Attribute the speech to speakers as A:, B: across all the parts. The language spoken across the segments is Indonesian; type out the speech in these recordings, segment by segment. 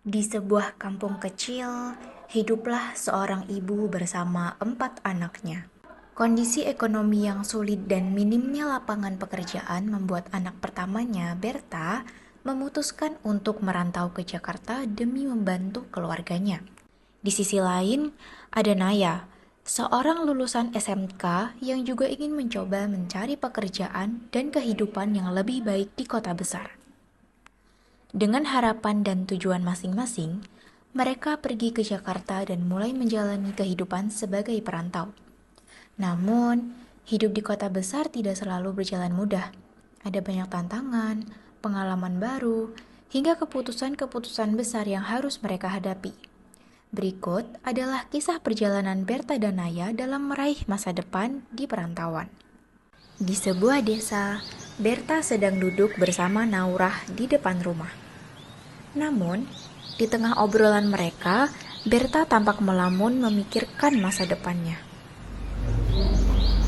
A: Di sebuah kampung kecil, hiduplah seorang ibu bersama 4 anaknya. Kondisi ekonomi yang sulit dan minimnya lapangan pekerjaan membuat anak pertamanya, Berta, memutuskan untuk merantau ke Jakarta demi membantu keluarganya. Di sisi lain, ada Naya, seorang lulusan SMK yang juga ingin mencoba mencari pekerjaan dan kehidupan yang lebih baik di kota besar. Dengan harapan dan tujuan masing-masing, mereka pergi ke Jakarta dan mulai menjalani kehidupan sebagai perantau. Namun, hidup di kota besar tidak selalu berjalan mudah. Ada banyak tantangan, pengalaman baru, hingga keputusan-keputusan besar yang harus mereka hadapi. Berikut adalah kisah perjalanan Berta dan Naya dalam meraih masa depan di perantauan. Di sebuah desa, Berta sedang duduk bersama Naurah di depan rumah. Namun, di tengah obrolan mereka, Berta tampak melamun memikirkan masa depannya.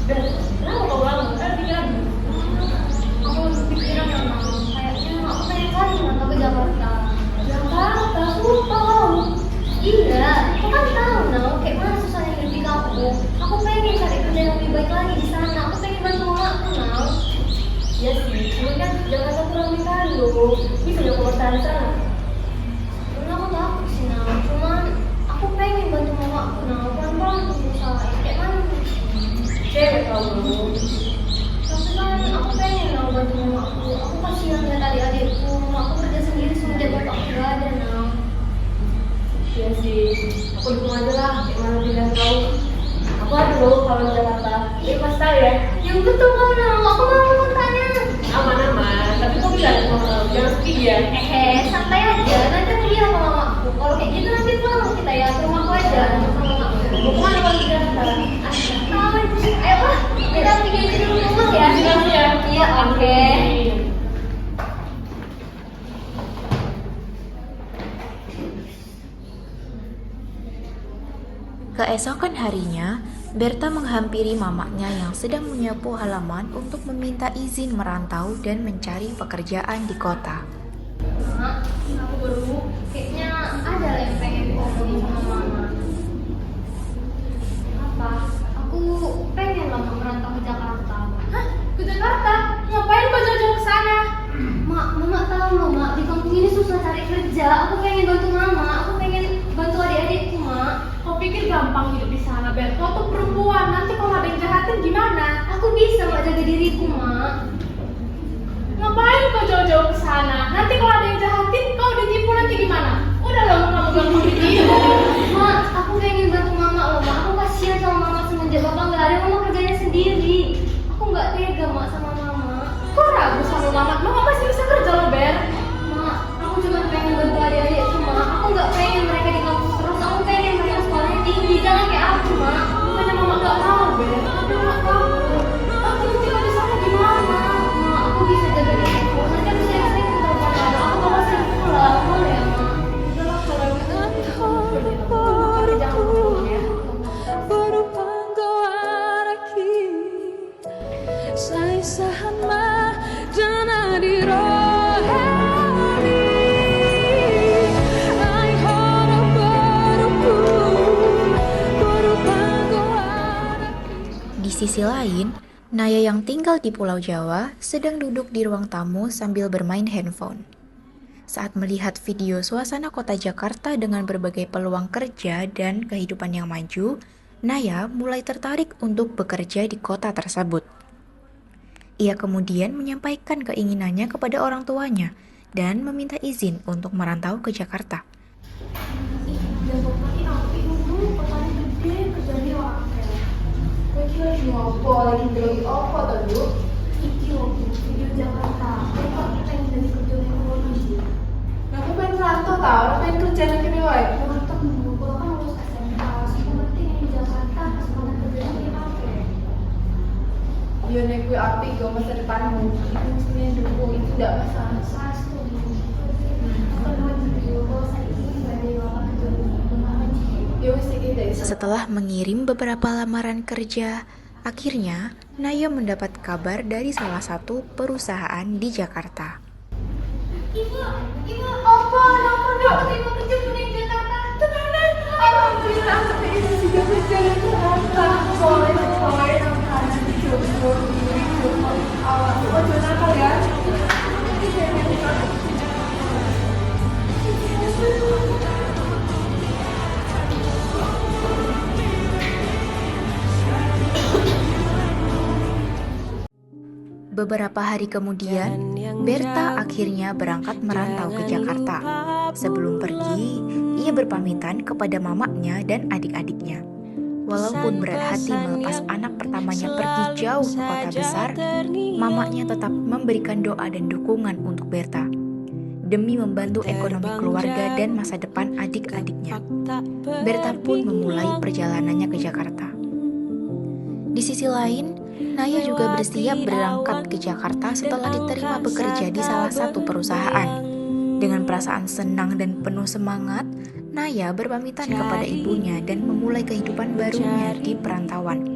B: Kenapa kau bangun? Kan pikiran aku pikiran kayaknya aku pengen kali merantau ke Jakarta. Jakarta, sumpah kau. Iya, kau kan tahu nah, kayak mana susahnya hidup di kampung. Aku pengen cari kerja yang lebih baik lagi di sana. Aku pengen bantu mamaku nah. Iya sih, cuma kan Jakarta kurang Mekando. Bisa ya kau bertahan di sana. Karena aku takut sih nah, cuman aku pengen bantu mamaku nah. Pelan-pelan aku berusaha. Kayak mana? Cewek tau dulu. Tapi kan aku pengen tau bantu mamaku. Aku kasihan lihat adik-adikku. Mamaku kerja sendiri semenjak bapakku gak ada nah. Iya sih, aku dukung aja lah. Kayak mana pilihan kau. Aku ada loh kalau di Jakarta. Iya pasti tahu ya. Yang betul kau nah. Aku mau tanya. Aman-aman. Tapi kau bilang sama kau. Jangan sedih ya. Santai aja. Nanti aku bilang sama mamaku. Kalau kayak gitu nanti pulang kita ya ke rumahku aja. Sama mamaku. Mau kemana kalau di Jakarta? Ayo lah, kita pergi aja dulu rumah ya. Iya, oke.
A: Keesokan harinya, Berta menghampiri mamanya yang sedang menyapu halaman untuk meminta izin merantau dan mencari pekerjaan di kota.
B: Mak, aku baru kayaknya ada yang pengen ngomongin sama mama. Apa? Aku pengen lama merantau ke Jakarta. Hah? Ke Jakarta? Ngapain kau jauh-jauh ke sana? Mak, mama tahu loh mak, di kampung ini susah cari kerja. Aku pengen bantu mama, aku pengen bantu adik-adikku mak.
C: Kau pikir gampang hidup di sana, Ber? Kau tuh perempuan, nanti kalau ada yang jahatin gimana?
B: Aku bisa mak jaga diriku mak.
C: Ngapain kau jauh-jauh ke sana? Nanti kalau ada yang jahatin, kau ditipu nanti gimana? Udah lah, kamu gampang ditipu.
B: Mak, aku pengen bantu mama loh mak. Aku kasihan sama mama semenjak bapak nggak ada, mama kerjanya sendiri. Aku nggak tega mak sama mama.
C: Kau ragu sama mama? Mama masih bisa kerja loh, Ber.
B: Mak, aku cuma pengen bantu adik-adikku mak. Aku nggak pengen mereka di kampus terus. Aku pengen mereka sekolahnya tinggi, jangan kayak aku mak.
C: Bukannya mama gak mau, Ber. Tapi gak tahu. Tapi nanti kau di sana gimana?
B: Mak, aku bisa jaga diriku. Nanti aku sering-sering ke telepon mama. Aku bakal sering pulang, boleh ya mak?
C: Udahlah, kalau gitu, tapi jangan pulang ya.
D: Berupanggawa aqui, saisahan mah jana di rohani. Ai harap berupanggawa.
A: Di sisi lain, Naya yang tinggal di Pulau Jawa sedang duduk di ruang tamu sambil bermain handphone. Saat melihat video suasana kota Jakarta dengan berbagai peluang kerja dan kehidupan yang maju, Naya mulai tertarik untuk bekerja di kota tersebut. Ia kemudian menyampaikan keinginannya kepada orang tuanya dan meminta izin untuk merantau ke Jakarta.
B: Jakarta ini api dulu, kotanya gede, kerjanya wakil. Kau kira cuma apa? Lagi bilang apa tadi? Iki waktu video Jakarta. Kau pengen jadi kerja di luar negeri.
C: Aku pengen rantau tau, aku pengen kerja nanti nih, woy.
B: Jakarta dulu, kalau kan lulus SMK, yang penting di Jakarta kesempatan kerjanya di kafe.
C: Biar nek gue apik gue masa depanmu. Itu mestinya dukung, itu gak masalah.
B: Saya setuju. Kalau video, kalau saya ingin badai bapak kerja di
C: Ya wis iki deh.
A: Setelah mengirim beberapa lamaran kerja, akhirnya Naya mendapat kabar dari salah satu perusahaan di Jakarta.
B: Ibu, apa? Kenapa terima kerja
C: Alhamdulillah anaknya itu sudah berjalan ke arah. Boleh nanti jodoh diri jodoh awal. Ojo nakal ya.
A: Beberapa hari kemudian, Berta akhirnya berangkat merantau ke Jakarta. Sebelum pergi, ia berpamitan kepada mamanya dan adik-adiknya. Walaupun berat hati melepas anak pertamanya pergi jauh ke kota besar, mamanya tetap memberikan doa dan dukungan untuk Berta demi membantu ekonomi keluarga dan masa depan adik-adiknya. Berta pun memulai perjalanannya ke Jakarta. Di sisi lain, Naya juga bersiap berangkat ke Jakarta setelah diterima bekerja di salah satu perusahaan. Dengan perasaan senang dan penuh semangat, Naya berpamitan kepada ibunya dan memulai kehidupan barunya di perantauan.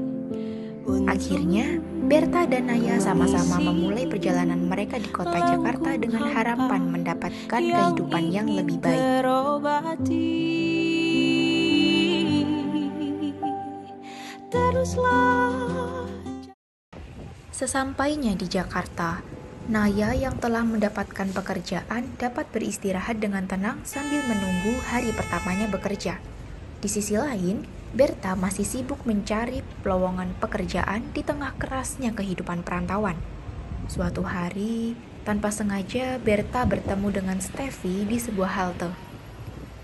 A: Akhirnya, Berta dan Naya sama-sama memulai perjalanan mereka di kota Jakarta dengan harapan mendapatkan kehidupan yang lebih baik. Sesampainya di Jakarta, Naya yang telah mendapatkan pekerjaan dapat beristirahat dengan tenang sambil menunggu hari pertamanya bekerja. Di sisi lain, Berta masih sibuk mencari lowongan pekerjaan di tengah kerasnya kehidupan perantauan. Suatu hari, tanpa sengaja Berta bertemu dengan Steffi di sebuah halte.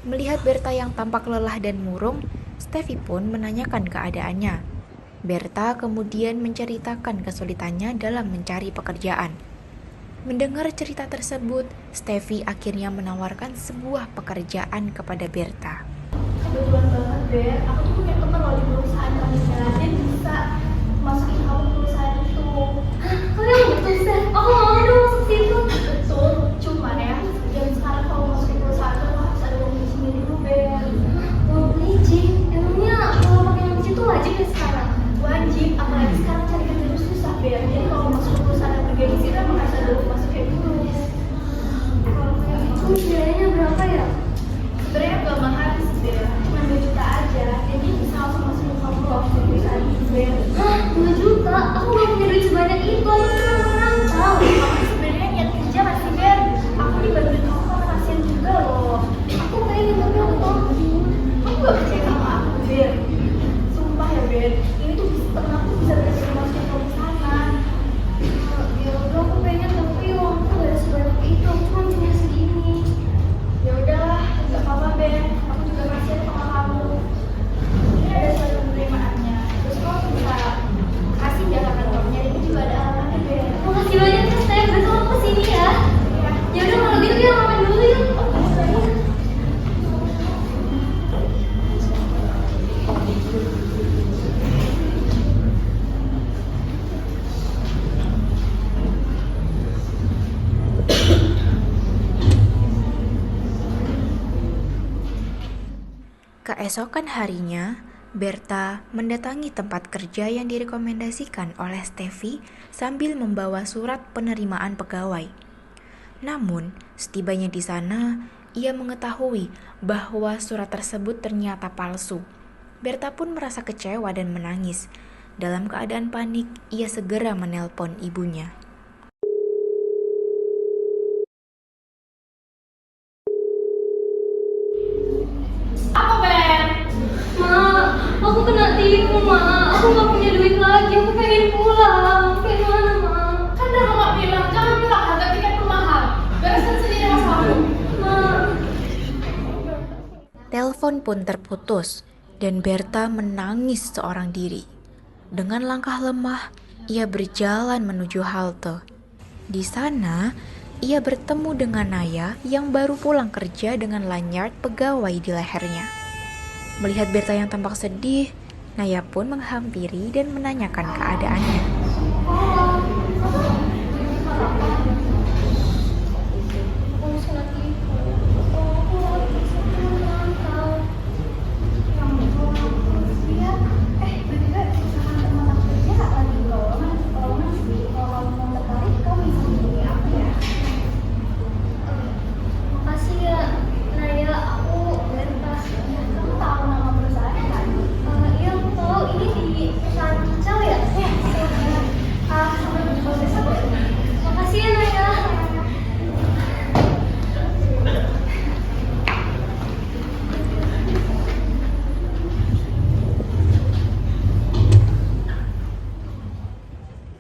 A: Melihat Berta yang tampak lelah dan murung, Steffi pun menanyakan keadaannya. Berta kemudian menceritakan kesulitannya dalam mencari pekerjaan. Mendengar cerita tersebut, Steffi akhirnya menawarkan sebuah pekerjaan kepada Berta.
C: Kebetulan banget Ber, aku tuh punya teman loh di perusahaan kaminya. Dia bisa masukin kamu ke perusahaan itu.
B: Hah, kalian betul Steph? Aku mau dong masuk situ.
C: Betul, cuman ya, jam sekarang kalau masuk ke perusahaan itu harus ada uang sendiri dulu Ber.
B: Mau bridging? Emangnya kalau pakai yang itu wajib ya sekarang?
C: Wajib, apalagi sekarang cari kerja itu susah Ber. Jadi kalau masuk ke perusahaan yang bergengsi itu emang harus ada uang masuk kayak gitu.
B: Kalau kayak itu biayanya berapa ya?
C: Sebenarnya gak mahal sih Ber, cuma 2 juta aja. Jadi bisa langsung masuk ke kamu loh ke perusahaan itu Ber.
B: Hah, 2 juta? Aku gak punya duit sebanyak itu. Aku cuma merantau.
C: Aku sebenarnya niat kerja masih Ber. Aku dibantuin kamu sama kasihan juga loh.
B: Aku pengen tapi aku takut.
C: Kamu gak percaya sama aku Ber? Sumpah ya Ber, ini tuh temen aku bisa berhasil masuk ke sana.
B: Ya udah aku pengen tapi uangku gak ada sebanyak itu. Aku cuma punya segini.
C: Ya udahlah, nggak apa-apa Ber. Aku juga kasihan sama kamu. Ini ada surat penerimaannya. Terus kamu bisa kasih ya ke kantornya. Ini juga ada alamatnya Ber.
B: Makasih banyak ya Steph. Besok aku kesini ya.
C: Ya.
B: Ya udah kalau gitu kita makan dulu yuk.
A: Keesokan harinya, Berta mendatangi tempat kerja yang direkomendasikan oleh Steffi sambil membawa surat penerimaan pegawai. Namun, setibanya di sana, ia mengetahui bahwa surat tersebut ternyata palsu. Berta pun merasa kecewa dan menangis. Dalam keadaan panik, ia segera menelpon ibunya.
C: Apa Ber?
B: Ma, aku kena tipu ma. Aku gak punya duit lagi. Aku pengen pulang. Kayak mana ma?
C: Kan udah nggak bilang, jangan bilang harga tiket tuh mahal. Beresin sendiri masalahmu.
B: Ma.
A: Telepon pun terputus dan Berta menangis seorang diri. Dengan langkah lemah, ia berjalan menuju halte. Di sana, ia bertemu dengan Naya yang baru pulang kerja dengan lanyard pegawai di lehernya. Melihat Berta yang tampak sedih, Naya pun menghampiri dan menanyakan keadaannya.
B: Makasih ya Naya. Aku Berta. Kamu tahu nama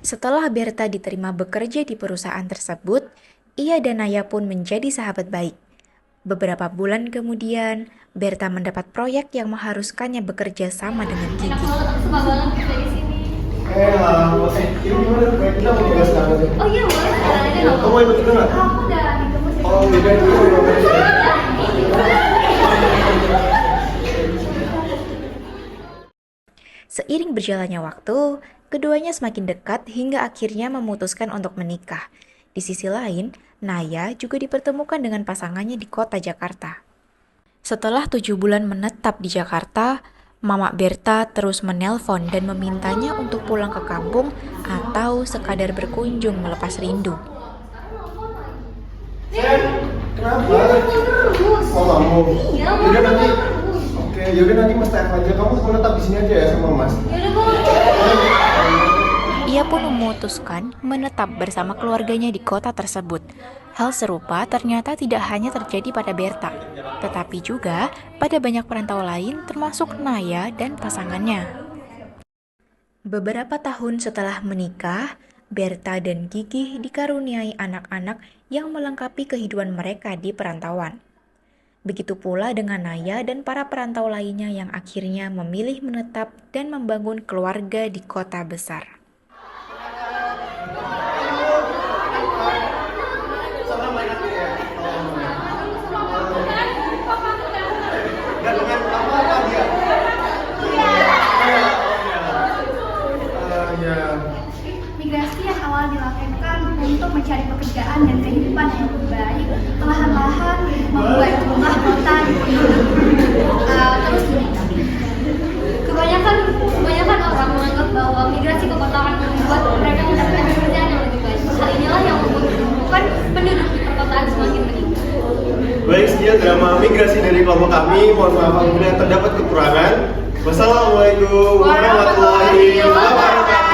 A: Setelah Berta diterima bekerja di perusahaan tersebut, ia dan Naya pun menjadi sahabat baik. Beberapa bulan kemudian, Berta mendapat proyek yang mengharuskannya bekerja sama dengan
B: Enak
A: Gigi.
B: banget, aku suka banget kerja di sini.
E: Ini gimana? Kita mau dibahas apa nih?
B: Oh iya, boleh. Jalan aja nggak
E: Kamu ikut juga nggak?
C: Aku udah ditemu sih.
E: Oh, udah dulu.
A: Seiring berjalannya waktu, keduanya semakin dekat hingga akhirnya memutuskan untuk menikah. Di sisi lain, Naya juga dipertemukan dengan pasangannya di kota Jakarta. Setelah 7 bulan menetap di Jakarta, Mama Berta terus menelpon dan memintanya untuk pulang ke kampung atau sekadar berkunjung melepas rindu.
E: Kenapa?
B: terus.
E: Oh, kamu?
B: Iya, mau
E: Yaudah nanti.
B: terus.
E: Oke, yaudah nanti Mas tanya aja. Kamu menetap di sini aja ya sama Mas.
B: Yaudah boleh.
A: Ia pun memutuskan menetap bersama keluarganya di kota tersebut. Hal serupa ternyata tidak hanya terjadi pada Berta, tetapi juga pada banyak perantau lain termasuk Naya dan pasangannya. Beberapa tahun setelah menikah, Berta dan Gigi dikaruniai anak-anak yang melengkapi kehidupan mereka di perantauan. Begitu pula dengan Naya dan para perantau lainnya yang akhirnya memilih menetap dan membangun keluarga di kota besar.
C: Migrasi yang awal dilakukan untuk mencari pekerjaan dan kehidupan yang lebih baik, perlahan-lahan membuat jumlah kota terus meningkat.
B: Kebanyakan orang menganggap bahwa migrasi ke kota akan membuat mereka mendapatkan pekerjaan yang lebih baik. Hal inilah yang membuat penduduk di perkotaan semakin meningkat.
E: Baik, sekian drama migrasi dari kelompok kami. Mohon maaf apabila terdapat kekurangan. Wassalamualaikum warahmatullahi wabarakatuh.